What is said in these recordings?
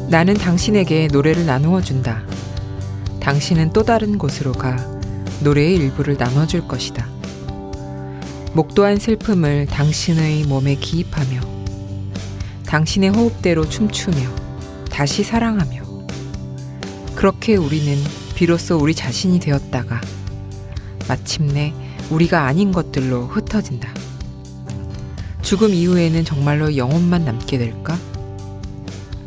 나는 당신에게 노래를 나누어 준다. 당신은 또 다른 곳으로 가 노래의 일부를 나눠줄 것이다. 목도한 슬픔을 당신의 몸에 기입하며 당신의 호흡대로 춤추며 다시 사랑하며 그렇게 우리는 비로소 우리 자신이 되었다가 마침내 우리가 아닌 것들로 흩어진다. 죽음 이후에는 정말로 영혼만 남게 될까?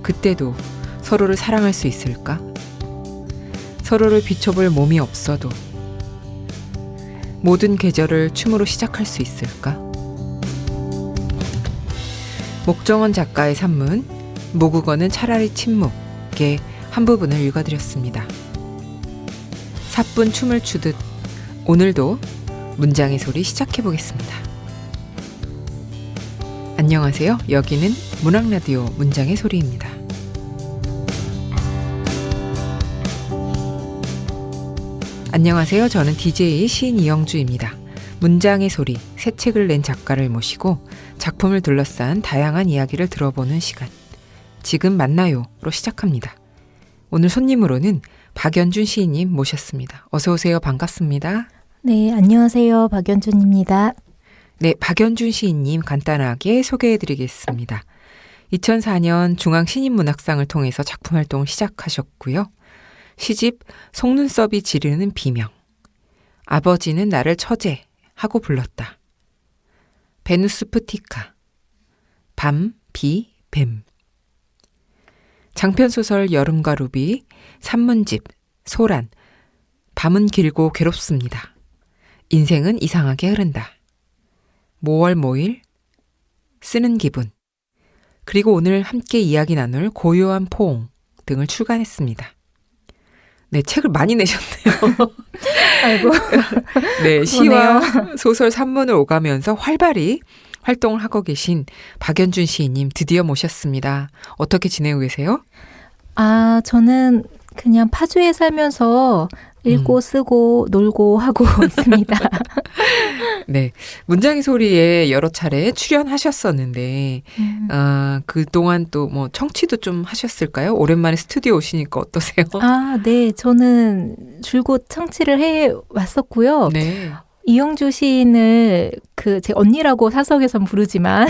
그때도 서로를 사랑할 수 있을까? 서로를 비춰볼 몸이 없어도 모든 계절을 춤으로 시작할 수 있을까? 목정원 작가의 산문, 모국어는 차라리 침묵의 한 부분을 읽어드렸습니다. 사뿐 춤을 추듯 오늘도 문장의 소리 시작해보겠습니다. 안녕하세요. 여기는 문학라디오 문장의 소리입니다. 안녕하세요. 저는 DJ 시인 이영주입니다. 문장의 소리, 새 책을 낸 작가를 모시고 작품을 둘러싼 다양한 이야기를 들어보는 시간. 지금 만나요로 시작합니다. 오늘 손님으로는 박연준 시인님 모셨습니다. 어서 오세요. 반갑습니다. 네, 안녕하세요. 박연준입니다. 네, 박연준 시인님 간단하게 소개해드리겠습니다. 2004년 중앙신인문학상을 통해서 작품 활동을 시작하셨고요. 시집 속눈썹이 지르는 비명, 아버지는 나를 처제 하고 불렀다, 베누스 프티카, 밤, 비, 뱀, 장편소설 여름과 루비, 산문집, 소란, 밤은 길고 괴롭습니다, 인생은 이상하게 흐른다, 모월 모일, 쓰는 기분, 그리고 오늘 함께 이야기 나눌 고요한 포옹 등을 출간했습니다. 네, 책을 많이 내셨네요. 아이고. 네, 시와 소설 산문을 오가면서 활발히 활동을 하고 계신 박연준 시인님 드디어 모셨습니다. 어떻게 지내고 계세요? 저는 그냥 파주에 살면서 읽고 쓰고 놀고 하고 있습니다. 네, 문장의 소리에 여러 차례 출연하셨었는데 그동안 또 뭐 청취도 좀 하셨을까요? 오랜만에 스튜디오 오시니까 어떠세요? 네, 저는 줄곧 청취를 해왔었고요. 네. 이영주 시인을 제 언니라고 사석에선 부르지만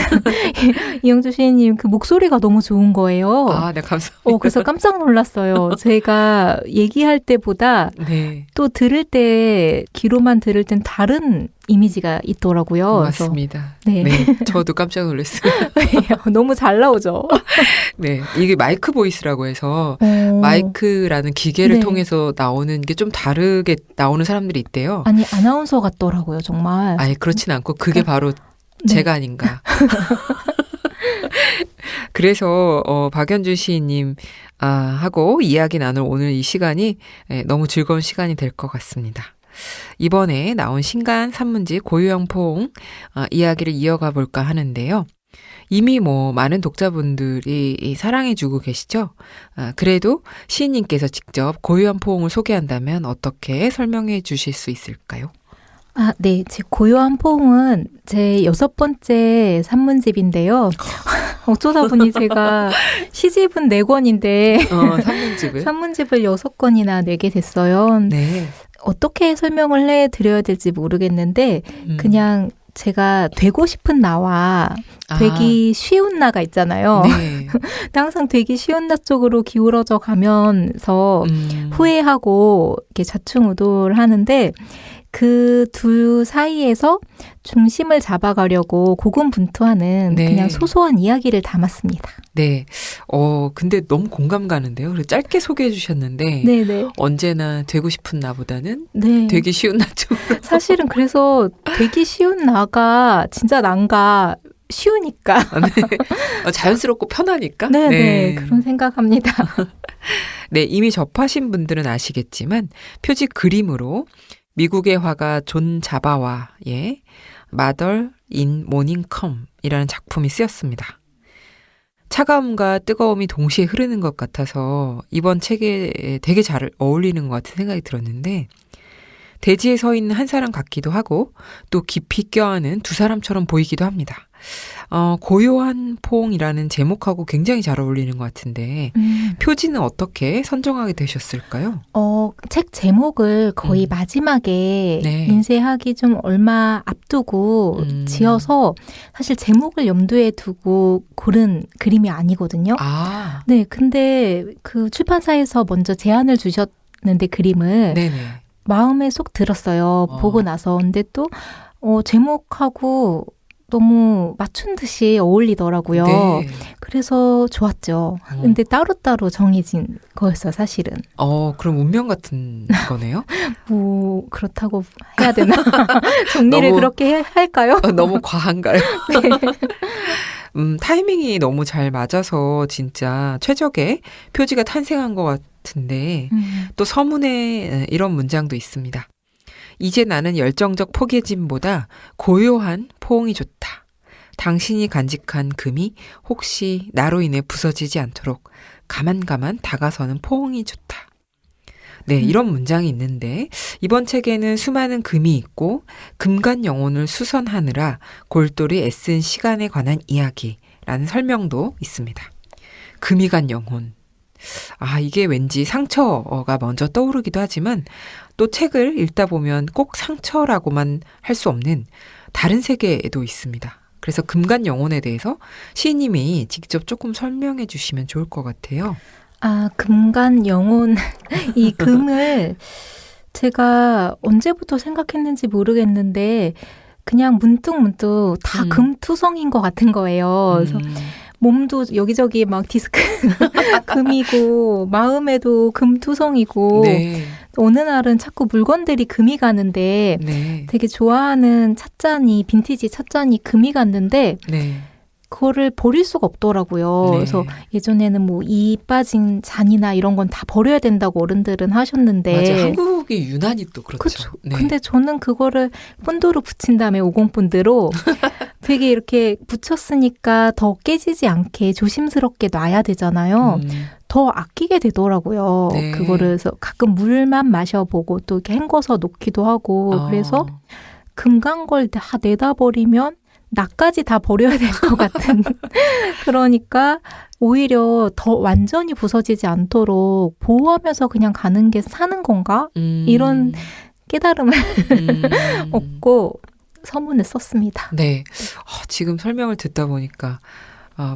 이영주 시인님 그 목소리가 너무 좋은 거예요. 네, 감사합니다. 그래서 깜짝 놀랐어요. 제가 얘기할 때보다 네. 또 귀로만 들을 땐 다른 이미지가 있더라고요. 맞습니다. 네. 네, 저도 깜짝 놀랐습니다. 너무 잘 나오죠. 네, 이게 마이크 보이스라고 해서 마이크라는 기계를 통해서 나오는 게 좀 다르게 나오는 사람들이 있대요. 아니, 아나운서 같더라고요, 정말. 아니, 그렇진 않고 그게 바로 제가 아닌가. 그래서 박연준 시인님 하고 이야기 나눌 오늘 이 시간이 너무 즐거운 시간이 될 것 같습니다. 이번에 나온 신간 산문집 고유형 포옹 이야기를 이어가 볼까 하는데요. 이미 많은 독자분들이 사랑해주고 계시죠? 그래도 시인님께서 직접 고유한 포옹을 소개한다면 어떻게 설명해 주실 수 있을까요? 네. 제 고요한 포옹은 제 6번째 산문집인데요. 어쩌다 보니 제가 시집은 4권인데 산문집을 6권이나 내게 됐어요. 네. 어떻게 설명을 해드려야 될지 모르겠는데 그냥 제가 되고 싶은 나와 되기 쉬운 나가 있잖아요. 네. 항상 되기 쉬운 나 쪽으로 기울어져 가면서 후회하고 이렇게 좌충우돌 하는데 그 둘 사이에서 중심을 잡아가려고 고군분투하는 그냥 소소한 이야기를 담았습니다. 네. 근데 너무 공감 가는데요. 그래서 짧게 소개해 주셨는데 네네. 언제나 되고 싶은 나보다는 되기 쉬운 나 쪽으로. 사실은 그래서 되기 쉬운 나가 진짜 난가 쉬우니까. 네. 자연스럽고 편하니까. 네. 그런 생각합니다. 네. 이미 접하신 분들은 아시겠지만 표지 그림으로 미국의 화가 존 자바와의 Mother in Morning Come이라는 작품이 쓰였습니다. 차가움과 뜨거움이 동시에 흐르는 것 같아서 이번 책에 되게 잘 어울리는 것 같은 생각이 들었는데 대지에 서 있는 한 사람 같기도 하고 또 깊이 껴안은 두 사람처럼 보이기도 합니다. 고요한 포옹이라는 제목하고 굉장히 잘 어울리는 것 같은데 표지는 어떻게 선정하게 되셨을까요? 책 제목을 거의 마지막에 네. 인쇄하기 좀 얼마 앞두고 지어서 사실 제목을 염두에 두고 고른 그림이 아니거든요. 아, 네, 근데 그 출판사에서 먼저 제안을 주셨는데 그림을 네네. 마음에 쏙 들었어요. 보고 나서. 근데 또 제목하고 너무 맞춘 듯이 어울리더라고요. 네. 그래서 좋았죠. 근데 따로따로 정해진 거였어요, 사실은. 그럼 운명 같은 거네요? 뭐 그렇다고 해야 되나? 정리를 너무- 그렇게 할까요? 너무 과한가요? 네. 타이밍이 너무 잘 맞아서 진짜 최적의 표지가 탄생한 것 같은데 또 서문에 이런 문장도 있습니다. 이제 나는 열정적 포개짐보다 고요한 포옹이 좋다. 당신이 간직한 금이 혹시 나로 인해 부서지지 않도록 가만가만 다가서는 포옹이 좋다. 네, 이런 문장이 있는데 이번 책에는 수많은 금이 있고 금간 영혼을 수선하느라 골똘히 애쓴 시간에 관한 이야기라는 설명도 있습니다. 금이 간 영혼. 이게 왠지 상처가 먼저 떠오르기도 하지만 또 책을 읽다 보면 꼭 상처라고만 할 수 없는 다른 세계에도 있습니다. 그래서 금간 영혼에 대해서 시인님이 직접 조금 설명해 주시면 좋을 것 같아요. 금간 영혼. 이 금을 제가 언제부터 생각했는지 모르겠는데 그냥 문득문득 다 금투성인 것 같은 거예요. 그래서 몸도 여기저기 막 디스크 금이고 마음에도 금투성이고 네. 어느 날은 자꾸 물건들이 금이 가는데 네. 되게 좋아하는 찻잔이 빈티지 찻잔이 금이 갔는데 네. 그거를 버릴 수가 없더라고요. 네. 그래서 예전에는 뭐 이 빠진 잔이나 이런 건 다 버려야 된다고 어른들은 하셨는데 맞아. 한국이 유난히 또 그렇죠. 그쵸. 네. 근데 저는 그거를 본드로 붙인 다음에 50본드로 되게 이렇게 붙였으니까 더 깨지지 않게 조심스럽게 놔야 되잖아요. 더 아끼게 되더라고요. 네. 그거를 그래서 가끔 물만 마셔보고 또 이렇게 헹궈서 놓기도 하고 그래서 금간 걸 다 내다 버리면 나까지 다 버려야 될 것 같은 그러니까 오히려 더 완전히 부서지지 않도록 보호하면서 그냥 가는 게 사는 건가? 이런 깨달음을 얻고 서문을 썼습니다. 네. 지금 설명을 듣다 보니까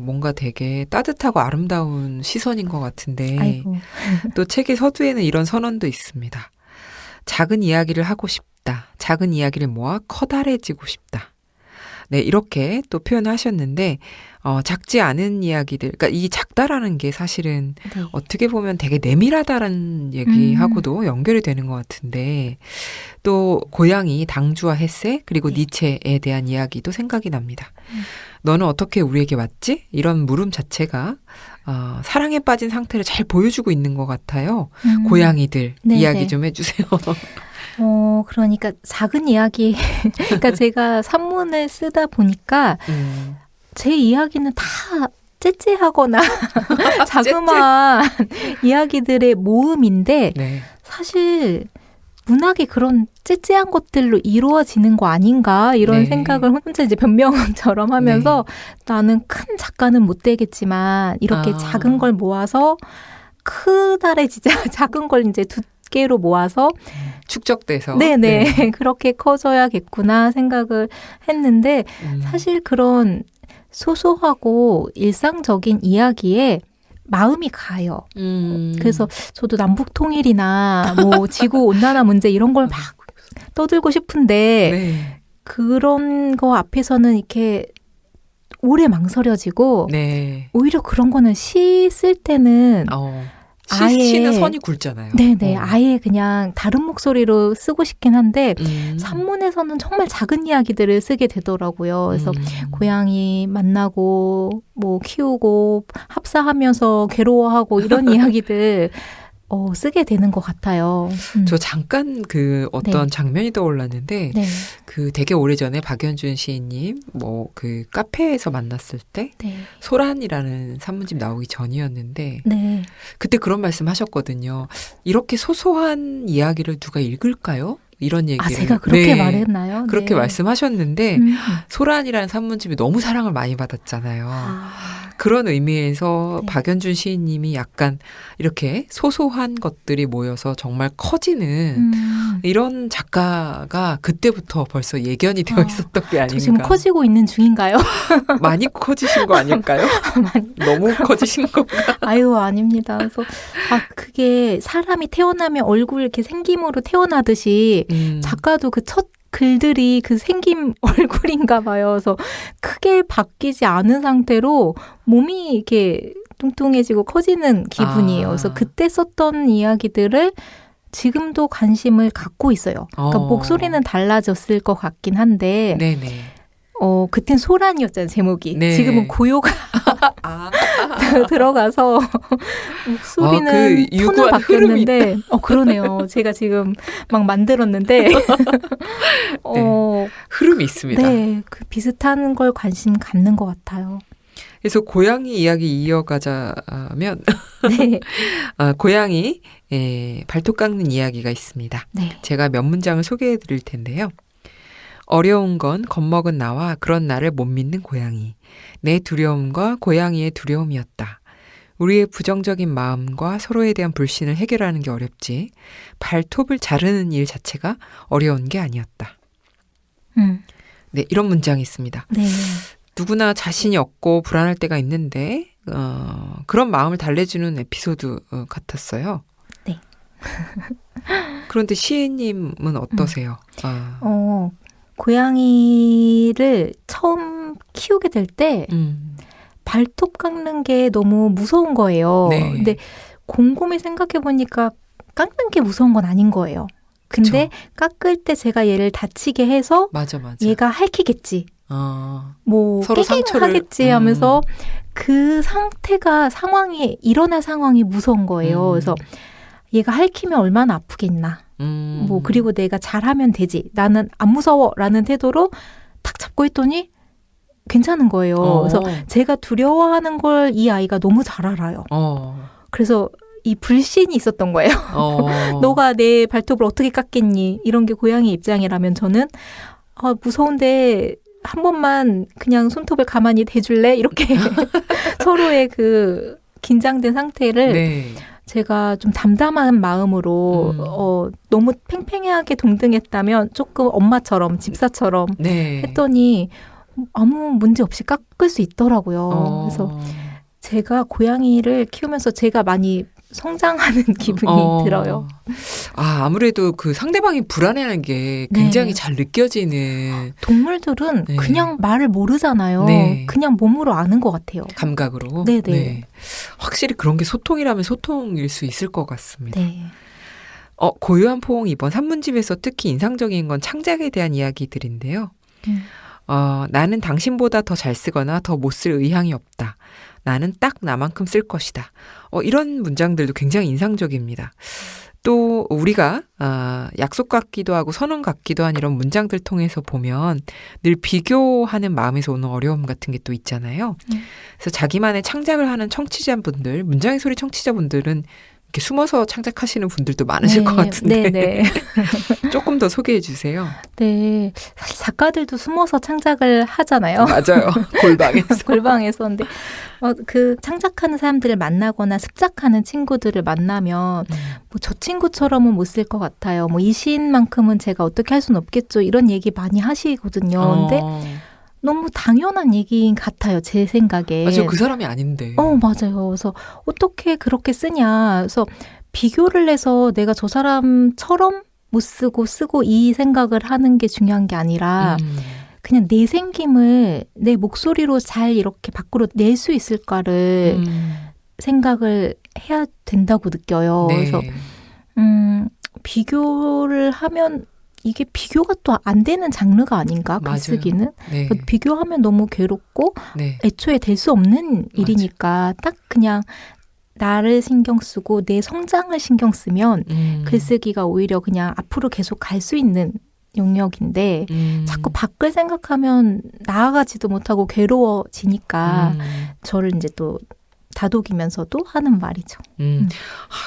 뭔가 되게 따뜻하고 아름다운 시선인 것 같은데 아이고. 또 책의 서두에는 이런 선언도 있습니다. 작은 이야기를 하고 싶다. 작은 이야기를 모아 커다래지고 싶다. 네, 이렇게 또 표현하셨는데 작지 않은 이야기들, 그러니까 이 작다라는 게 사실은 네. 어떻게 보면 되게 내밀하다라는 얘기하고도 연결이 되는 것 같은데 또 고양이 당주와 햇새 그리고 네. 니체에 대한 이야기도 생각이 납니다. 너는 어떻게 우리에게 왔지? 이런 물음 자체가 사랑에 빠진 상태를 잘 보여주고 있는 것 같아요. 고양이들 네, 이야기 네. 좀 해주세요. 그러니까 작은 이야기. 그러니까 제가 산문을 쓰다 보니까 제 이야기는 다 째째하거나 자그마한 이야기들의 모음인데 네. 사실 문학이 그런 째째한 것들로 이루어지는 거 아닌가 이런 네. 생각을 혼자 이제 변명처럼 하면서 나는 큰 작가는 못 되겠지만 이렇게 작은 걸 모아서 크다래지자 작은 걸 이제 두께로 모아서 축적돼서 네네 그렇게 커져야겠구나 생각을 했는데 사실 그런 소소하고 일상적인 이야기에 마음이 가요. 그래서 저도 남북 통일이나 뭐 지구 온난화 문제 이런 걸 막 떠들고 싶은데 네. 그런 거 앞에서는 이렇게 오래 망설여지고 네. 오히려 그런 거는 시 쓸 때는 아예 시는 선이 굵잖아요. 네네 아예 그냥 다른 목소리로 쓰고 싶긴 한데 음. 산문에서는 정말 작은 이야기들을 쓰게 되더라고요. 그래서 고양이 만나고 뭐 키우고 합사하면서 괴로워하고 이런 이야기들 쓰게 되는 것 같아요. 저 잠깐 그 어떤 네. 장면이 떠올랐는데 네. 그 되게 오래전에 박연준 시인님 뭐 그 카페에서 만났을 때 네. 소란이라는 산문집 나오기 전이었는데 네. 그때 그런 말씀 하셨거든요. 이렇게 소소한 이야기를 누가 읽을까요? 이런 얘기를. 제가 그렇게 네, 말했나요? 그렇게 네. 말씀하셨는데 소란이라는 산문집이 너무 사랑을 많이 받았잖아요. 그런 의미에서 네. 박연준 시인님이 약간 이렇게 소소한 것들이 모여서 정말 커지는 이런 작가가 그때부터 벌써 예견이 되어 있었던 게 아닌가. 저 지금 커지고 있는 중인가요? 많이 커지신 거 아닐까요? 너무 커지신 건가? 아유, 아닙니다. 그래서 그게 사람이 태어나면 얼굴 이렇게 생김으로 태어나듯이 작가도 그 첫 글들이 그 생김 얼굴인가 봐요. 그래서 크게 바뀌지 않은 상태로 몸이 이렇게 뚱뚱해지고 커지는 기분이에요. 그래서 그때 썼던 이야기들을 지금도 관심을 갖고 있어요. 그러니까 목소리는 달라졌을 것 같긴 한데, 네네. 그땐 소란이었잖아요, 제목이. 네. 지금은 고요가 들어가서 목소리는 그 톤은 바뀌었는데, 그러네요. 제가 지금 막 만들었는데, 흐름이 있습니다. 네, 그 비슷한 걸 관심 갖는 것 같아요. 그래서 고양이 이야기 이어가자면 네. 고양이 발톱 깎는 이야기가 있습니다. 네. 제가 몇 문장을 소개해 드릴 텐데요. 어려운 건 겁먹은 나와 그런 나를 못 믿는 고양이. 내 두려움과 고양이의 두려움이었다. 우리의 부정적인 마음과 서로에 대한 불신을 해결하는 게 어렵지. 발톱을 자르는 일 자체가 어려운 게 아니었다. 네, 이런 문장이 있습니다. 네. 누구나 자신이 없고 불안할 때가 있는데 그런 마음을 달래주는 에피소드 같았어요. 네. 그런데 시인님은 어떠세요? 고양이를 처음 키우게 될 때 발톱 깎는 게 너무 무서운 거예요. 네. 근데 곰곰이 생각해 보니까 깎는 게 무서운 건 아닌 거예요. 근데 그쵸. 깎을 때 제가 얘를 다치게 해서 맞아. 얘가 핥히겠지. 뭐 서로 상처를 하겠지 하면서 그 상황이 일어날 상황이 무서운 거예요. 그래서 얘가 핥히면 얼마나 아프겠나. 뭐 그리고 내가 잘하면 되지. 나는 안 무서워라는 태도로 탁 잡고 있더니 괜찮은 거예요. 그래서 제가 두려워하는 걸 이 아이가 너무 잘 알아요. 그래서 이 불신이 있었던 거예요. 너가 내 발톱을 어떻게 깎겠니? 이런 게 고양이 입장이라면 저는 무서운데 한 번만 그냥 손톱을 가만히 대줄래? 이렇게 서로의 그 긴장된 상태를 네. 제가 좀 담담한 마음으로 너무 팽팽하게 동등했다면 조금 엄마처럼 집사처럼 네. 했더니 아무 문제 없이 깎을 수 있더라고요. 그래서 제가 고양이를 키우면서 제가 많이 성장하는 기분이 들어요. 아무래도 그 상대방이 불안해하는 게 굉장히 잘 느껴지는. 동물들은 네. 그냥 말을 모르잖아요. 네. 그냥 몸으로 아는 것 같아요. 감각으로. 네네. 네. 확실히 그런 게 소통이라면 소통일 수 있을 것 같습니다. 네. 고요한 포옹 이번 산문집에서 특히 인상적인 건 창작에 대한 이야기들인데요. 나는 당신보다 더 잘 쓰거나 더 못 쓸 의향이 없다. 나는 딱 나만큼 쓸 것이다. 이런 문장들도 굉장히 인상적입니다. 또 우리가 약속 같기도 하고 선언 같기도 한 이런 문장들 통해서 보면 늘 비교하는 마음에서 오는 어려움 같은 게 또 있잖아요. 그래서 자기만의 창작을 하는 청취자분들, 문장의 소리 청취자분들은 이렇게 숨어서 창작하시는 분들도 많으실 것 같은데 네. 조금 더 소개해 주세요. 네. 사실 작가들도 숨어서 창작을 하잖아요. 맞아요. 골방에서. 골방에서. 근데 그 창작하는 사람들을 만나거나 습작하는 친구들을 만나면 뭐 저 친구처럼은 못 쓸 것 같아요. 뭐 이 시인만큼은 제가 어떻게 할 수는 없겠죠. 이런 얘기 많이 하시거든요. 근데 너무 당연한 얘기인 같아요. 제 생각에. 맞아요. 그 사람이 아닌데. 맞아요. 그래서 어떻게 그렇게 쓰냐. 그래서 비교를 해서 내가 저 사람처럼 못 쓰고 이 생각을 하는 게 중요한 게 아니라 그냥 내 생김을 내 목소리로 잘 이렇게 밖으로 낼 수 있을까를 생각을 해야 된다고 느껴요. 네. 그래서 비교를 하면 이게 비교가 또 안 되는 장르가 아닌가, 글쓰기는. 네. 비교하면 너무 괴롭고 네. 애초에 될 수 없는 일이니까 딱 그냥 나를 신경 쓰고 내 성장을 신경 쓰면 글쓰기가 오히려 그냥 앞으로 계속 갈 수 있는 영역인데 자꾸 밖을 생각하면 나아가지도 못하고 괴로워지니까 저를 이제 또 다독이면서도 하는 말이죠.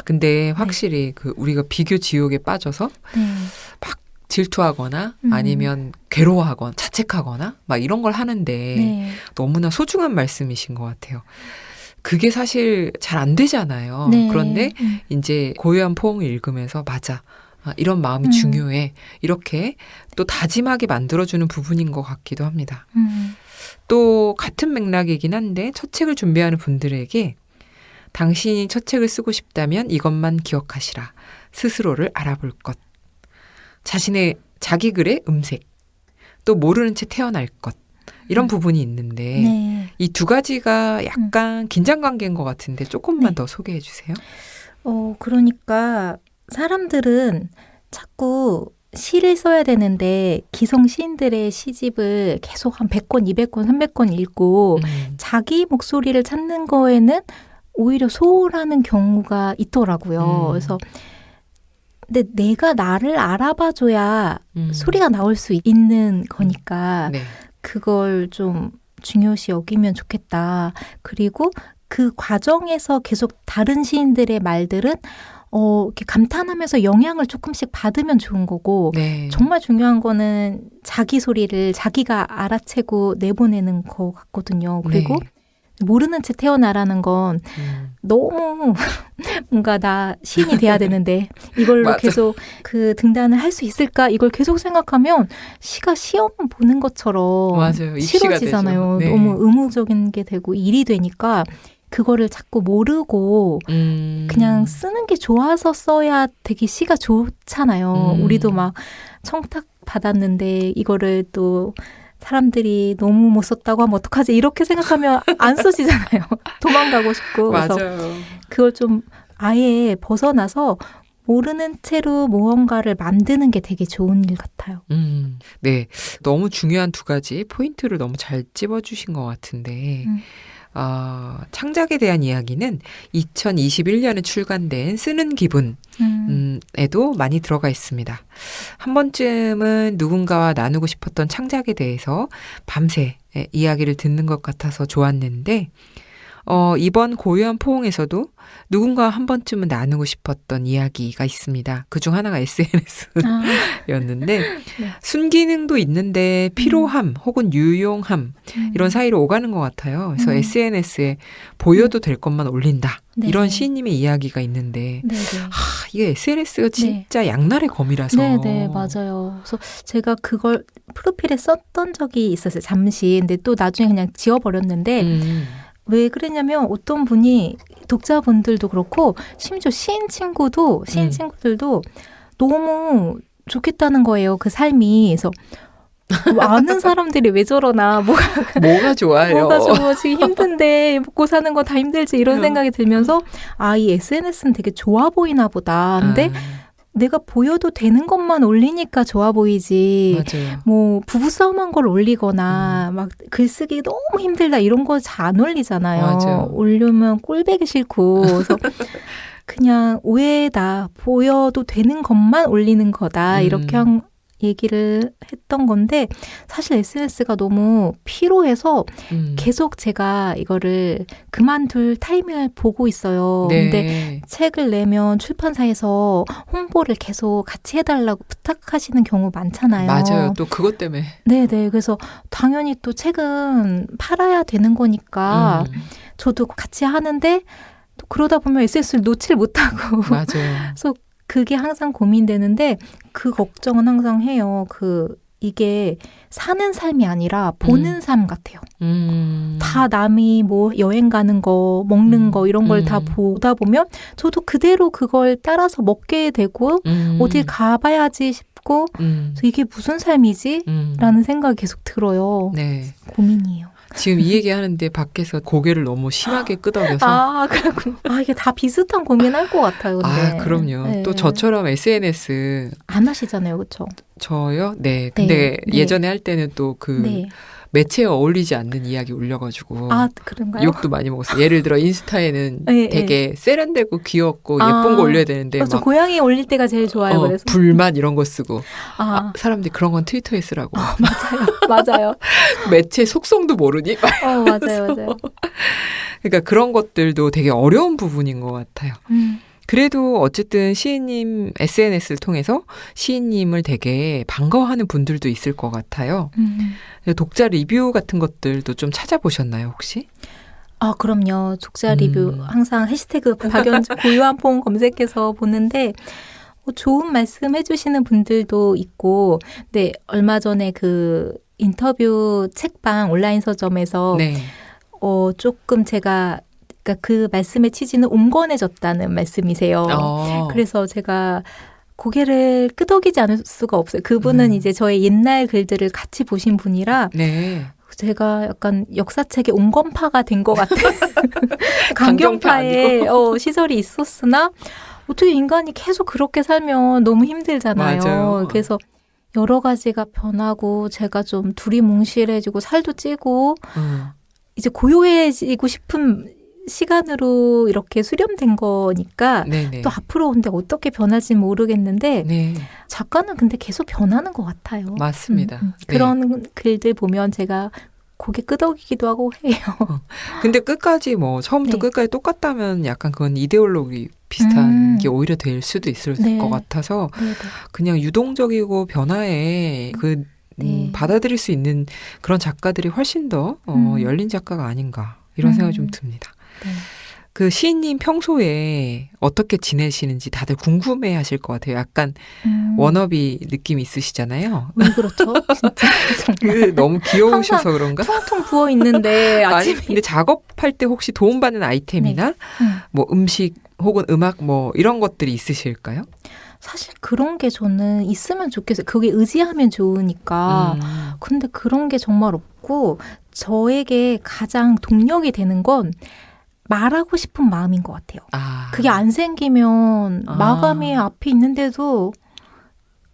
근데 확실히 그 우리가 비교 지옥에 빠져서 막 질투하거나 아니면 괴로워하거나 자책하거나 막 이런 걸 하는데 네. 너무나 소중한 말씀이신 것 같아요. 그게 사실 잘 안 되잖아요. 네. 그런데 이제 고요한 포옹을 읽으면서 맞아. 이런 마음이 중요해. 이렇게 또 다짐하게 만들어주는 부분인 것 같기도 합니다. 또 같은 맥락이긴 한데 첫 책을 준비하는 분들에게 당신이 첫 책을 쓰고 싶다면 이것만 기억하시라. 스스로를 알아볼 것. 자신의 자기 글의 음색. 또 모르는 채 태어날 것. 이런 부분이 있는데 네. 이 두 가지가 약간 긴장 관계인 것 같은데 조금만 네. 더 소개해 주세요. 그러니까 사람들은 자꾸 시를 써야 되는데 기성 시인들의 시집을 계속 한 100권, 200권, 300권 읽고 자기 목소리를 찾는 거에는 오히려 소홀하는 경우가 있더라고요. 그래서 근데 내가 나를 알아봐줘야 소리가 나올 수 있는 거니까 네. 그걸 좀 중요시 여기면 좋겠다. 그리고 그 과정에서 계속 다른 시인들의 말들은 이렇게 감탄하면서 영향을 조금씩 받으면 좋은 거고 네. 정말 중요한 거는 자기 소리를 자기가 알아채고 내보내는 거 같거든요. 그리고 네. 모르는 채 태어나라는 건 너무 뭔가 나 시인이 돼야 되는데 이걸로 맞아. 계속 그 등단을 할 수 있을까? 이걸 계속 생각하면 시가 시험 보는 것처럼 맞아요. 입시가 싫어지잖아요. 되죠. 네. 너무 의무적인 게 되고 일이 되니까 그거를 자꾸 모르고 그냥 쓰는 게 좋아서 써야 되게 시가 좋잖아요. 우리도 막 청탁 받았는데 이거를 또 사람들이 너무 못 썼다고 하면 어떡하지? 이렇게 생각하면 안 써지잖아요. 도망가고 싶고. 그래서 맞아요. 그걸 좀 아예 벗어나서 모르는 채로 무언가를 만드는 게 되게 좋은 일 같아요. 네. 너무 중요한 두 가지 포인트를 너무 잘 찝어주신 것 같은데 창작에 대한 이야기는 2021년에 출간된 쓰는 기분 에도 많이 들어가 있습니다. 한 번쯤은 누군가와 나누고 싶었던 창작에 대해서 밤새 이야기를 듣는 것 같아서 좋았는데 이번 고요한 포옹에서도 누군가와 한 번쯤은 나누고 싶었던 이야기가 있습니다. 그중 하나가 SNS였는데 네. 순기능도 있는데 피로함 혹은 유용함 이런 사이로 오가는 것 같아요. 그래서 SNS에 보여도 될 것만 올린다. 네. 이런 시인님의 이야기가 있는데 네네. 이게 SNS가 진짜 양날의 검이라서. 네네, 맞아요. 그래서 제가 그걸 프로필에 썼던 적이 있었어요. 잠시. 근데 또 나중에 그냥 지워버렸는데 왜 그랬냐면 어떤 분이 독자분들도 그렇고 심지어 시인 친구들도 너무 좋겠다는 거예요. 그 삶이. 그래서 아는 사람들이 왜 저러나 뭐가 좋아요. 뭐가 좋아 지금 힘든데 먹고 사는 거 다 힘들지 이런 생각이 들면서 이 SNS는 되게 좋아 보이나 보다. 근데 내가 보여도 되는 것만 올리니까 좋아 보이지. 맞아요. 뭐 부부싸움한 걸 올리거나 막 글쓰기 너무 힘들다 이런 거 잘 안 올리잖아요. 맞아요. 올리면 꼴배기 싫고. 그래서 그냥 오해다. 보여도 되는 것만 올리는 거다. 이렇게 얘기를 했던 건데 사실 SNS가 너무 피로해서 계속 제가 이거를 그만둘 타이밍을 보고 있어요. 네. 근데 책을 내면 출판사에서 홍보를 계속 같이 해달라고 부탁하시는 경우 많잖아요. 맞아요. 또 그것 때문에. 네네. 그래서 당연히 또 책은 팔아야 되는 거니까 저도 같이 하는데 또 그러다 보면 SNS를 놓지를 못하고 맞아요. 그래서 그게 항상 고민되는데 그 걱정은 항상 해요. 이게 사는 삶이 아니라 보는 삶 같아요. 다 남이 뭐 여행 가는 거, 먹는 거 이런 걸 다 보다 보면 저도 그대로 그걸 따라서 먹게 되고 어딜 가봐야지 싶고 그래서 이게 무슨 삶이지? 라는 생각이 계속 들어요. 네. 고민이에요. 지금 이 얘기하는데 밖에서 고개를 너무 심하게 끄덕여서 그렇군요. 이게 다 비슷한 고민할 것 같아요. 근데. 그럼요. 네. 또 저처럼 SNS 안 하시잖아요. 그렇죠? 저요? 네. 근데 네. 예전에 할 때는 또 네. 매체에 어울리지 않는 이야기 올려가지고 그런가요? 욕도 많이 먹었어요. 예를 들어 인스타에는 네, 되게 세련되고 귀엽고 예쁜 거 올려야 되는데 그렇죠. 막 고양이 올릴 때가 제일 좋아요. 그래서 불만 이런 거 쓰고 사람들이 그런 건 트위터에 쓰라고. 맞아요. 매체 속성도 모르니? 맞아요. 그러니까 그런 것들도 되게 어려운 부분인 것 같아요. 그래도 어쨌든 시인님 SNS를 통해서 시인님을 되게 반가워하는 분들도 있을 것 같아요. 독자 리뷰 같은 것들도 좀 찾아보셨나요, 혹시? 아, 그럼요. 독자 리뷰 항상 해시태그 박연주 고유한 포옹 검색해서 보는데 좋은 말씀 해주시는 분들도 있고, 네, 얼마 전에 그 인터뷰 책방 온라인 서점에서 네. 조금 제가 그러니까 그 말씀의 취지는 온건해졌다는 말씀이세요. 그래서 제가 고개를 끄덕이지 않을 수가 없어요. 그분은 이제 저의 옛날 글들을 같이 보신 분이라 네. 제가 약간 역사책의 온건파가 된 것 같은 강경파 강경파의 시설이 있었으나 어떻게 인간이 계속 그렇게 살면 너무 힘들잖아요. 맞아요. 그래서 여러 가지가 변하고 제가 좀 두리뭉실해지고 살도 찌고 이제 고요해지고 싶은 시간으로 이렇게 수렴된 거니까 네네. 또 앞으로 근데 어떻게 변할지 모르겠는데 네. 작가는 근데 계속 변하는 것 같아요. 맞습니다. 네. 그런 글들 보면 제가 고개 끄덕이기도 하고 해요. 근데 끝까지 뭐 처음부터 네. 끝까지 똑같다면 약간 그건 이데올로기 비슷한 게 오히려 될 수도 있을 네. 것 같아서 네네. 그냥 유동적이고 변화에 그 네. 받아들일 수 있는 그런 작가들이 훨씬 더 열린 작가가 아닌가 이런 생각이 좀 듭니다. 네. 그 시인님 평소에 어떻게 지내시는지 다들 궁금해하실 것 같아요. 약간 워너비 느낌이 있으시잖아요. 왜 그렇죠? 진짜 정말. 너무 귀여우셔서 그런가? 퉁퉁 부어 있는데 아니 아침에 근데 작업할 때 혹시 도움받는 아이템이나 네. 뭐 음식 혹은 음악 뭐 이런 것들이 있으실까요? 사실 그런 게 저는 있으면 좋겠어요. 그게 의지하면 좋으니까. 근데 그런 게 정말 없고 저에게 가장 동력이 되는 건 말하고 싶은 마음인 것 같아요. 그게 안 생기면 마감이 앞에 있는데도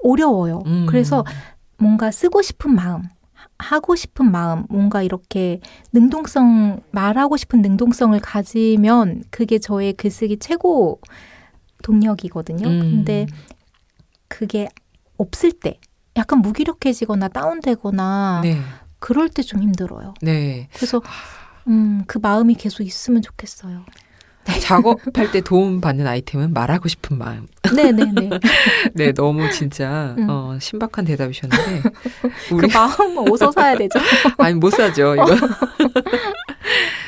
어려워요. 그래서 뭔가 쓰고 싶은 마음, 하고 싶은 마음, 뭔가 이렇게 능동성, 말하고 싶은 능동성을 가지면 그게 저의 글쓰기 최고 동력이거든요. 근데 그게 없을 때 약간 무기력해지거나 다운되거나 네. 그럴 때 좀 힘들어요. 네. 그래서 그 마음이 계속 있으면 좋겠어요. 작업할 때 도움받는 아이템은 말하고 싶은 마음. 네네네. 네, 너무 진짜 신박한 대답이셨는데 그 마음은 어디서 사야 되죠? 아니 못 사죠. 이거.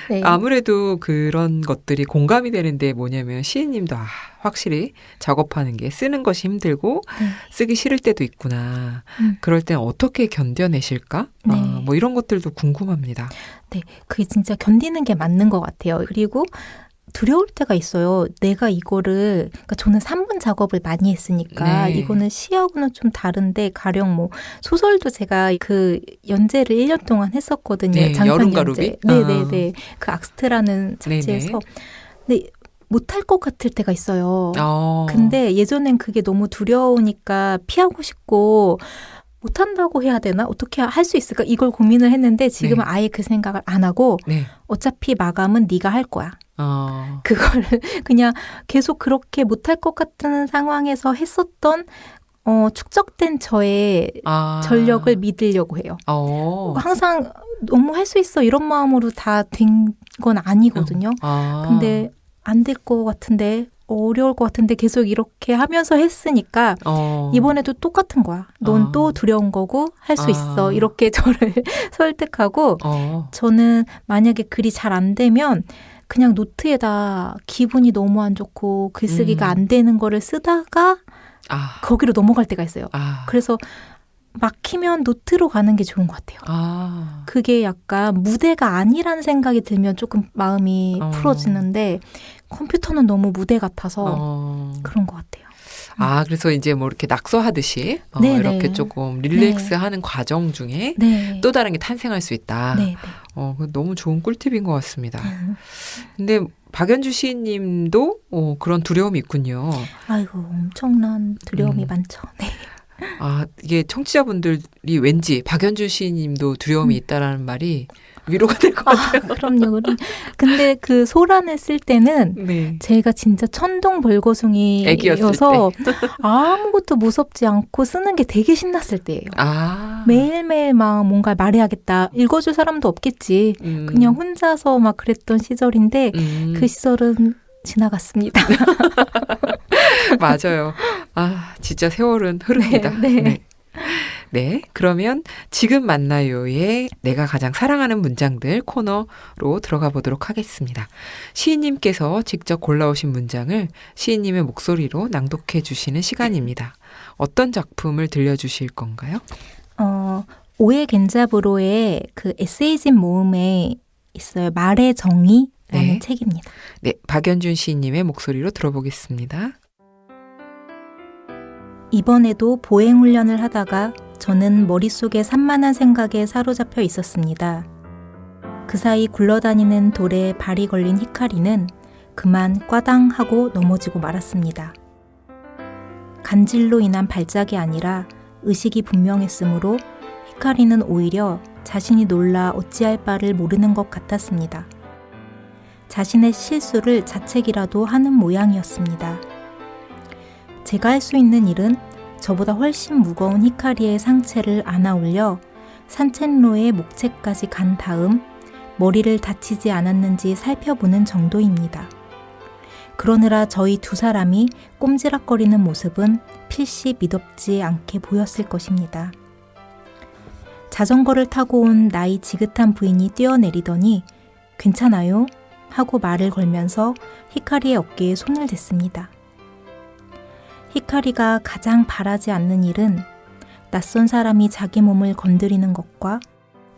네. 아무래도 그런 것들이 공감이 되는데 뭐냐면 시인님도 확실히 작업하는 게 쓰는 것이 힘들고 쓰기 싫을 때도 있구나. 그럴 땐 어떻게 견뎌내실까? 네. 뭐 이런 것들도 궁금합니다. 네, 그게 진짜 견디는 게 맞는 것 같아요. 그리고 두려울 때가 있어요. 내가 이거를, 그러니까 저는 3분 작업을 많이 했으니까 네. 이거는 시하고는 좀 다른데 가령 뭐 소설도 제가 그 연재를 1년 동안 했었거든요. 네, 장편 여름가루비? 연재. 네네네. 그 악스트라는 잡지에서. 네네. 근데 못할 것 같을 때가 있어요. 어. 근데 예전엔 그게 너무 두려우니까 피하고 싶고 못한다고 해야 되나? 어떻게 할 수 있을까? 이걸 고민을 했는데 지금은 네. 아예 그 생각을 안 하고 네. 어차피 마감은 네가 할 거야. 어. 그거를 그냥 계속 그렇게 못할 것 같은 상황에서 했었던 축적된 저의 전력을 믿으려고 해요. 항상 너무 할 수 있어 이런 마음으로 다 된 건 아니거든요. 근데 안 될 것 같은데 어려울 것 같은데 계속 이렇게 하면서 했으니까 이번에도 똑같은 거야. 넌 또 두려운 거고 할 수 있어. 이렇게 저를 설득하고 저는 만약에 글이 잘 안 되면 그냥 노트에다 기분이 너무 안 좋고 글쓰기가 안 되는 거를 쓰다가 거기로 넘어갈 때가 있어요. 그래서 막히면 노트로 가는 게 좋은 것 같아요. 그게 약간 무대가 아니라는 생각이 들면 조금 마음이 풀어지는데 컴퓨터는 너무 무대 같아서 그런 것 같아요. 그래서 이제 뭐 이렇게 낙서하듯이 이렇게 조금 릴렉스하는 과정 중에 또 다른 게 탄생할 수 있다. 너무 좋은 꿀팁인 것 같습니다. 근데 박연주 시인님도 그런 두려움이 있군요. 아이고 엄청난 두려움이 많죠. 네. 이게 청취자분들이 왠지 박연주 시인님도 두려움이 있다라는 말이 위로가 될 것 같아요. 그럼요. 근데 그 소란을 쓸 때는 네. 제가 진짜 천둥벌거숭이여서 아무것도 무섭지 않고 쓰는 게 되게 신났을 때예요. 매일매일 막 뭔가 말해야겠다. 읽어줄 사람도 없겠지. 그냥 혼자서 막 그랬던 시절인데 그 시절은 지나갔습니다. 맞아요. 아, 진짜 세월은 흐릅니다. 네. 네, 그러면 지금 만나요의 내가 가장 사랑하는 문장들 코너로 들어가 보도록 하겠습니다. 시인님께서 직접 골라오신 문장을 시인님의 목소리로 낭독해 주시는 시간입니다. 어떤 작품을 들려주실 건가요? 오에 겐자부로의 그 에세이집 모음에 있어요. 말의 정의라는 네. 책입니다. 네, 박연준 시인님의 목소리로 들어보겠습니다. 이번에도 보행훈련을 하다가 저는 머릿속에 산만한 생각에 사로잡혀 있었습니다. 그 사이 굴러다니는 돌에 발이 걸린 히카리는 그만 꽈당 하고 넘어지고 말았습니다. 간질로 인한 발작이 아니라 의식이 분명했으므로 히카리는 오히려 자신이 놀라 어찌할 바를 모르는 것 같았습니다. 자신의 실수를 자책이라도 하는 모양이었습니다. 제가 할 수 있는 일은 저보다 훨씬 무거운 히카리의 상체를 안아 올려 산책로의 목재까지 간 다음 머리를 다치지 않았는지 살펴보는 정도입니다. 그러느라 저희 두 사람이 꼼지락거리는 모습은 필시 미덥지 않게 보였을 것입니다. 자전거를 타고 온 나이 지긋한 부인이 뛰어내리더니 괜찮아요? 하고 말을 걸면서 히카리의 어깨에 손을 댔습니다. 히카리가 가장 바라지 않는 일은 낯선 사람이 자기 몸을 건드리는 것과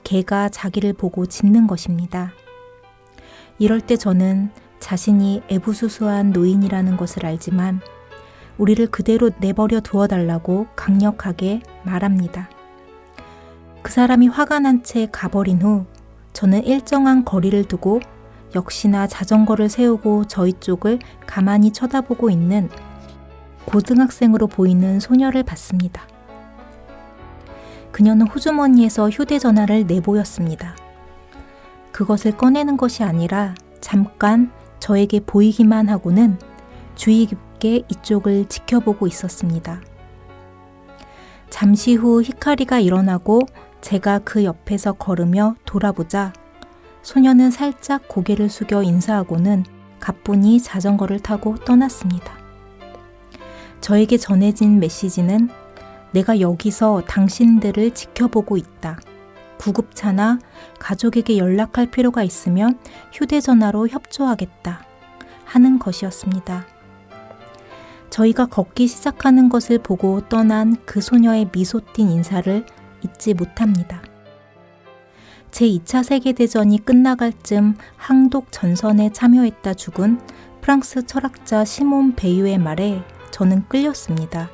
개가 자기를 보고 짖는 것입니다. 이럴 때 저는 자신이 애부수수한 노인이라는 것을 알지만 우리를 그대로 내버려 두어달라고 강력하게 말합니다. 그 사람이 화가 난 채 가버린 후 저는 일정한 거리를 두고 역시나 자전거를 세우고 저희 쪽을 가만히 쳐다보고 있는 고등학생으로 보이는 소녀를 봤습니다. 그녀는 호주머니에서 휴대전화를 내보였습니다. 그것을 꺼내는 것이 아니라 잠깐 저에게 보이기만 하고는 주의 깊게 이쪽을 지켜보고 있었습니다. 잠시 후 히카리가 일어나고 제가 그 옆에서 걸으며 돌아보자 소녀는 살짝 고개를 숙여 인사하고는 가뿐히 자전거를 타고 떠났습니다. 저에게 전해진 메시지는 내가 여기서 당신들을 지켜보고 있다. 구급차나 가족에게 연락할 필요가 있으면 휴대전화로 협조하겠다. 하는 것이었습니다. 저희가 걷기 시작하는 것을 보고 떠난 그 소녀의 미소 띤 인사를 잊지 못합니다. 제2차 세계대전이 끝나갈 쯤 항독 전선에 참여했다 죽은 프랑스 철학자 시몬 베유의 말에 저는 끌렸습니다.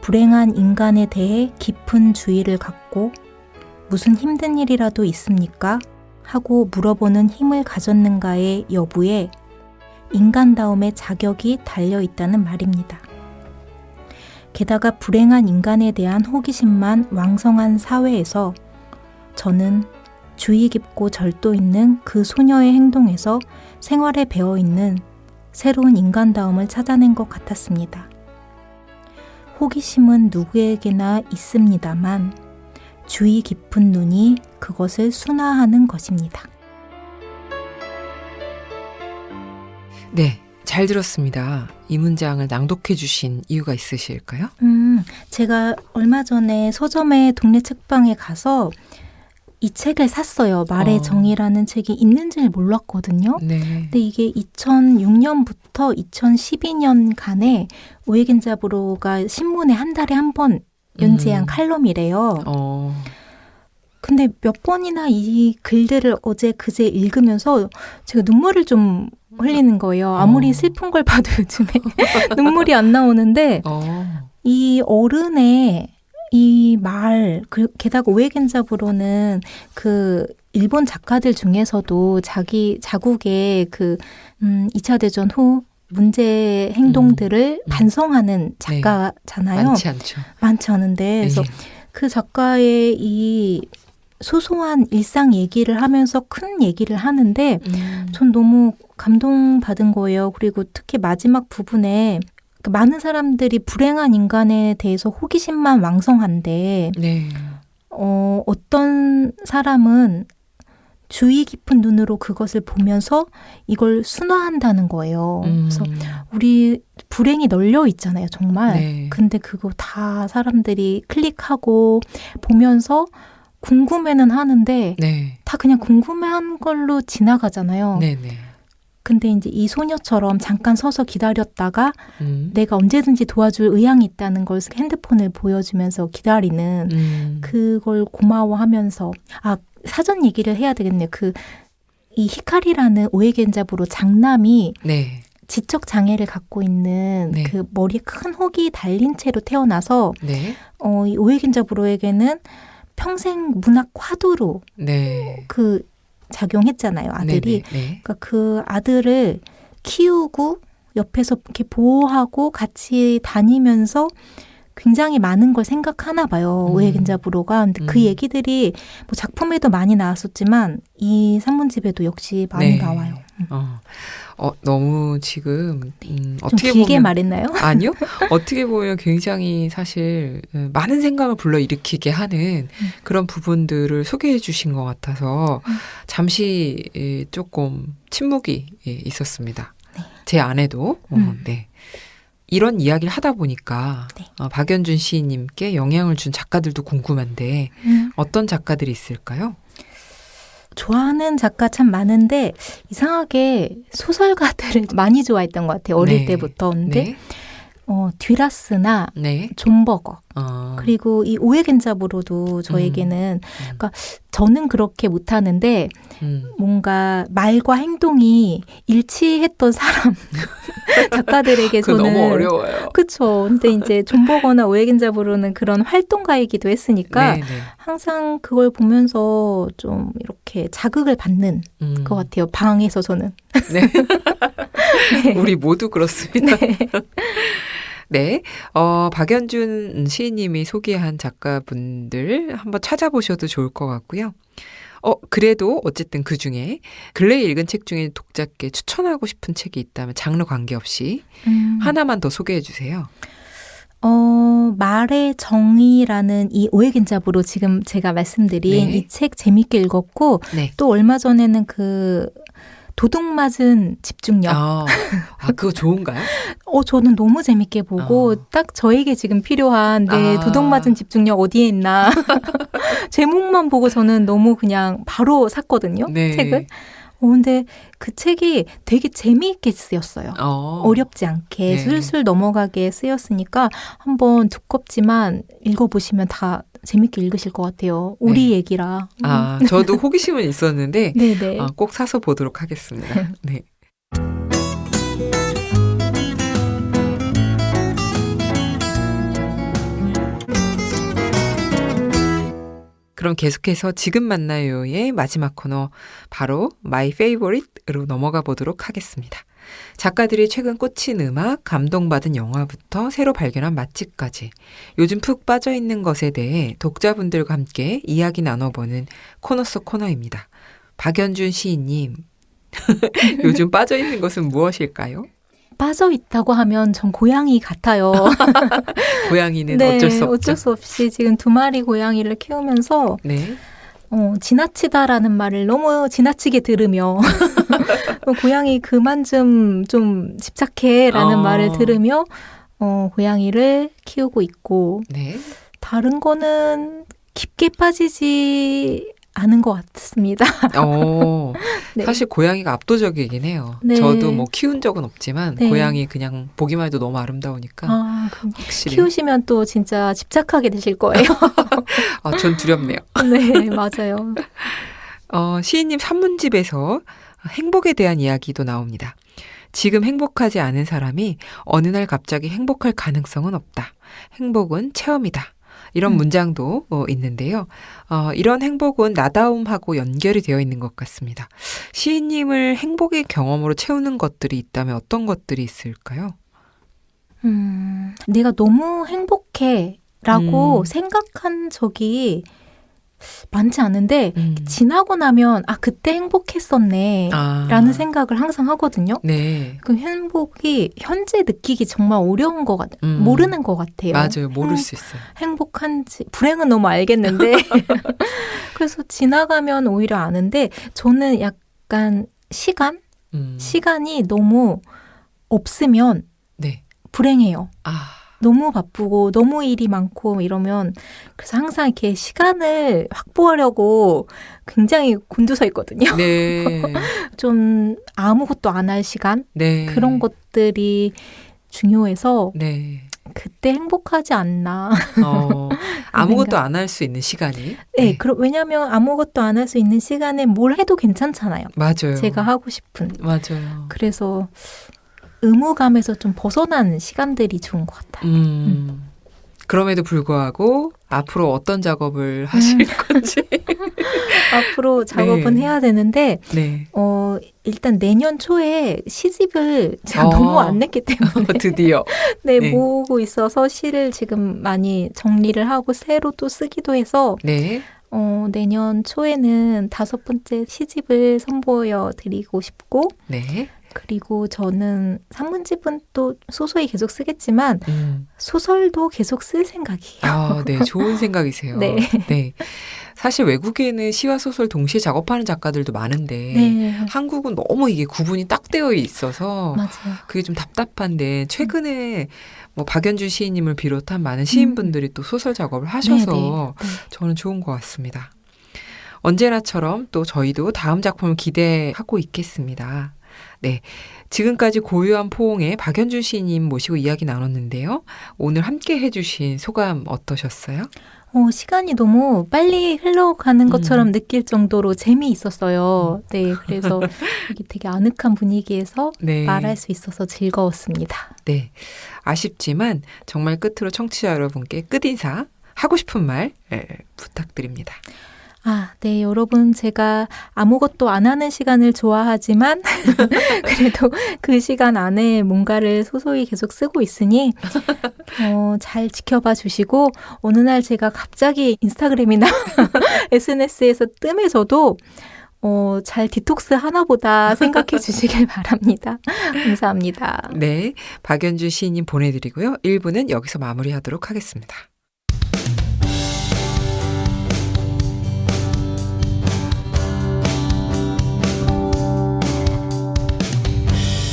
불행한 인간에 대해 깊은 주의를 갖고 무슨 힘든 일이라도 있습니까? 하고 물어보는 힘을 가졌는가의 여부에 인간다움의 자격이 달려있다는 말입니다. 게다가 불행한 인간에 대한 호기심만 왕성한 사회에서 저는 주의 깊고 절도 있는 그 소녀의 행동에서 생활에 배어있는 새로운 인간다움을 찾아낸 것 같았습니다. 호기심은 누구에게나 있습니다만 주의 깊은 눈이 그것을 순화하는 것입니다. 네, 잘 들었습니다. 이 문장을 낭독해 주신 이유가 있으실까요? 제가 얼마 전에 서점의 동네 책방에 가서 이 책을 샀어요. 말의 정의라는 책이 있는지를 몰랐거든요. 네. 근데 이게 2006년부터 2012년간에 오에겐자부로가 신문에 한 달에 한 번 연재한 칼럼이래요. 근데 몇 번이나 이 글들을 어제 그제 읽으면서 제가 눈물을 좀 흘리는 거예요. 아무리 슬픈 걸 봐도 요즘에 눈물이 안 나오는데 이 어른의 이 말, 게다가 오에겐자부로는 그 일본 작가들 중에서도 자국의 그 2차 대전 후 문제 행동들을 반성하는 작가잖아요. 많지 않죠. 많지 않은데 그래서 그 작가의 이 소소한 일상 얘기를 하면서 큰 얘기를 하는데 전 너무 감동받은 거예요. 그리고 특히 마지막 부분에 많은 사람들이 불행한 인간에 대해서 호기심만 왕성한데 어떤 사람은 주의 깊은 눈으로 그것을 보면서 이걸 순화한다는 거예요. 그래서 우리 불행이 널려 있잖아요, 정말. 네. 근데 그거 다 사람들이 클릭하고 보면서 궁금해는 하는데 네. 다 그냥 궁금해한 걸로 지나가잖아요. 네네. 근데 이제 이 소녀처럼 잠깐 서서 기다렸다가 음. 내가 언제든지 도와줄 의향이 있다는 걸 핸드폰을 보여주면서 기다리는 그걸 고마워하면서 사전 얘기를 해야 되겠네요. 이 히카리라는 오에겐자부로 장남이 네. 지적 장애를 갖고 있는 네. 그 머리에 큰 혹이 달린 채로 태어나서 네. 이 오에겐자부로에게는 평생 문학 화두로 네. 작용했잖아요, 아들이. 네네. 네. 그러니까 그 아들을 키우고 옆에서 이렇게 보호하고 같이 다니면서 굉장히 많은 걸 생각하나 봐요. 오에겐자부로가. 근데 그 얘기들이 뭐 작품에도 많이 나왔었지만 이 산문집에도 역시 많이 네. 나와요. 너무 지금 좀 어떻게 길게 보면 말했나요? 아니요. 어떻게 보면 굉장히 사실 많은 생각을 불러일으키게 하는 그런 부분들을 소개해 주신 것 같아서 잠시 조금 침묵이 있었습니다. 네. 제 안에도. 네. 이런 이야기를 하다 보니까 네. 박연준 시인님께 영향을 준 작가들도 궁금한데 어떤 작가들이 있을까요? 좋아하는 작가 참 많은데 이상하게 소설가들을 많이 좋아했던 것 같아요. 어릴 네. 때부터. 근데 네. 듀라스나 네. 존 버거 그리고 그리고 이 오에겐자부로도 저에게는 그러니까 저는 그렇게 못하는데 뭔가 말과 행동이 일치했던 사람 작가들에게 그거 저는 너무 어려워요. 그렇죠. 근데 이제 존 버거나 오에겐자부로는 그런 활동가이기도 했으니까 네, 네. 항상 그걸 보면서 좀 이렇게 자극을 받는 것 같아요. 방에서 저는. 네. 네. 우리 모두 그렇습니다. 네. 네. 박연준 시인님이 소개한 작가분들 한번 찾아보셔도 좋을 것 같고요. 그래도 어쨌든 그 중에 근래에 읽은 책 중에 독자께 추천하고 싶은 책이 있다면 장르 관계없이 하나만 더 소개해 주세요. 말의 정의라는 이 오에겐자부로 지금 제가 말씀드린 네. 이 책 재밌게 읽었고 네. 또 얼마 전에는 도둑맞은 집중력. 그거 좋은가요? 저는 너무 재밌게 보고 딱 저에게 지금 필요한 내 도둑맞은 집중력 어디에 있나. 제목만 보고 저는 너무 그냥 바로 샀거든요. 네. 책을. 근데 그 책이 되게 재미있게 쓰였어요. 어렵지 않게 네. 술술 넘어가게 쓰였으니까 한번 두껍지만 읽어보시면 다 재밌게 읽으실 것 같아요. 우리 네. 얘기라. 저도 호기심은 있었는데 네네. 꼭 사서 보도록 하겠습니다. 네. 그럼 계속해서 지금 만나요의 마지막 코너 바로 마이 페이보릿으로 넘어가 보도록 하겠습니다. 작가들이 최근 꽂힌 음악, 감동받은 영화부터 새로 발견한 맛집까지 요즘 푹 빠져있는 것에 대해 독자분들과 함께 이야기 나눠보는 코너 속 코너입니다. 박연준 시인님, 요즘 빠져있는 것은 무엇일까요? 빠져있다고 하면 전 고양이 같아요. 고양이는 네, 어쩔 수 없죠. 어쩔 수 없이 지금 2마리 고양이를 키우면서 네. 지나치다라는 말을 너무 지나치게 들으며 고양이 그만 좀 집착해라는 말을 들으며 고양이를 키우고 있고 네. 다른 거는 깊게 빠지지 않은 것 같습니다. 네. 사실 고양이가 압도적이긴 해요. 네. 저도 뭐 키운 적은 없지만 네. 고양이 그냥 보기만 해도 너무 아름다우니까 확실히. 키우시면 또 진짜 집착하게 되실 거예요. 전 두렵네요. 네, 맞아요. 시인님 산문집에서 행복에 대한 이야기도 나옵니다. 지금 행복하지 않은 사람이 어느 날 갑자기 행복할 가능성은 없다. 행복은 체험이다. 이런 문장도 있는데요. 이런 행복은 나다움하고 연결이 되어 있는 것 같습니다. 시인님을 행복의 경험으로 채우는 것들이 있다면 어떤 것들이 있을까요? 내가 너무 행복해라고 생각한 적이 많지 않은데 지나고 나면 그때 행복했었네 라는 생각을 항상 하거든요. 네. 그 행복이 현재 느끼기 정말 어려운 것 같아요. 모르는 것 같아요. 맞아요. 모를 수 있어요. 행복한지 불행은 너무 알겠는데 그래서 지나가면 오히려 아는데 저는 약간 시간이 너무 없으면 네. 불행해요. 아, 너무 바쁘고 너무 일이 많고 이러면 그래서 항상 이렇게 시간을 확보하려고 굉장히 곤두서 있거든요. 네. 좀 아무것도 안 할 시간 네. 그런 것들이 중요해서 네. 그때 행복하지 않나. 아무것도 생각. 안 할 수 있는 시간이. 네, 왜냐하면 아무것도 안 할 수 있는 시간에 뭘 해도 괜찮잖아요. 맞아요. 제가 하고 싶은. 맞아요. 그래서 의무감에서 좀 벗어나는 시간들이 좋은 것 같아요. 그럼에도 불구하고 앞으로 어떤 작업을 하실 건지. 앞으로 작업은 네. 해야 되는데 네. 일단 내년 초에 시집을 제가 너무 안 냈기 때문에 드디어. 네, 네. 모으고 있어서 시를 지금 많이 정리를 하고 새로 또 쓰기도 해서 네. 내년 초에는 5번째 시집을 선보여 드리고 싶고 네. 그리고 저는 산문집은 또 소소히 계속 쓰겠지만 소설도 계속 쓸 생각이에요. 아, 네. 좋은 생각이세요. 네. 네. 사실 외국에는 시와 소설 동시에 작업하는 작가들도 많은데 네, 한국은 너무 이게 구분이 딱 되어 있어서 맞아요. 그게 좀 답답한데 최근에 뭐 박연주 시인님을 비롯한 많은 시인분들이 또 소설 작업을 하셔서 네, 네. 저는 좋은 것 같습니다. 언제나처럼 또 저희도 다음 작품을 기대하고 있겠습니다. 네. 지금까지 고요한 포옹의 박연주 시인님 모시고 이야기 나눴는데요. 오늘 함께 해주신 소감 어떠셨어요? 시간이 너무 빨리 흘러가는 것처럼 느낄 정도로 재미있었어요. 네, 그래서 여기 되게 아늑한 분위기에서 네. 말할 수 있어서 즐거웠습니다. 네. 아쉽지만 정말 끝으로 청취자 여러분께 끝인사 하고 싶은 말 부탁드립니다. 네, 여러분, 제가 아무것도 안 하는 시간을 좋아하지만, 그래도 그 시간 안에 뭔가를 소소히 계속 쓰고 있으니, 잘 지켜봐 주시고, 어느 날 제가 갑자기 인스타그램이나 SNS에서 뜸해져도, 잘 디톡스 하나보다 생각해 주시길 바랍니다. 감사합니다. 네. 박연주 시인님 보내드리고요. 1부는 여기서 마무리하도록 하겠습니다.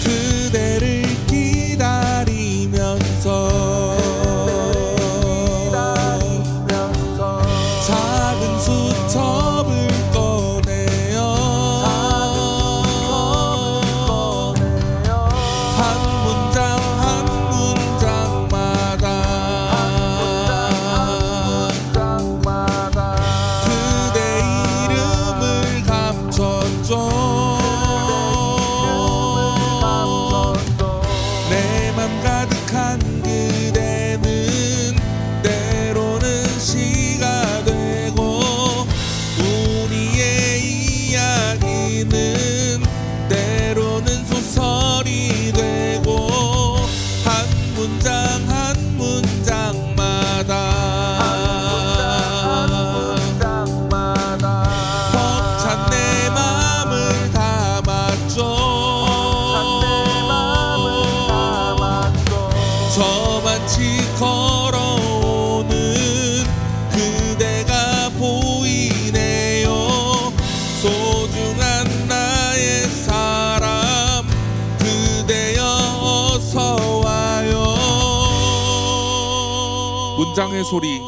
그대를 기다리면서 작은 수첩을 꺼내어 한 문장 한 문장마다 그대 이름을 감췄죠. 내 맘 가득한 그대는 때로는 시가 되고 우리의 이야기는 때로는 소설이 되고 한 문장 한 문장마다 벅찬 내 맘을 담았죠. 저만치 걸어오는 그대가 보이네요. 소중한 나의 사람 그대여 어서 와요. 문장의 소리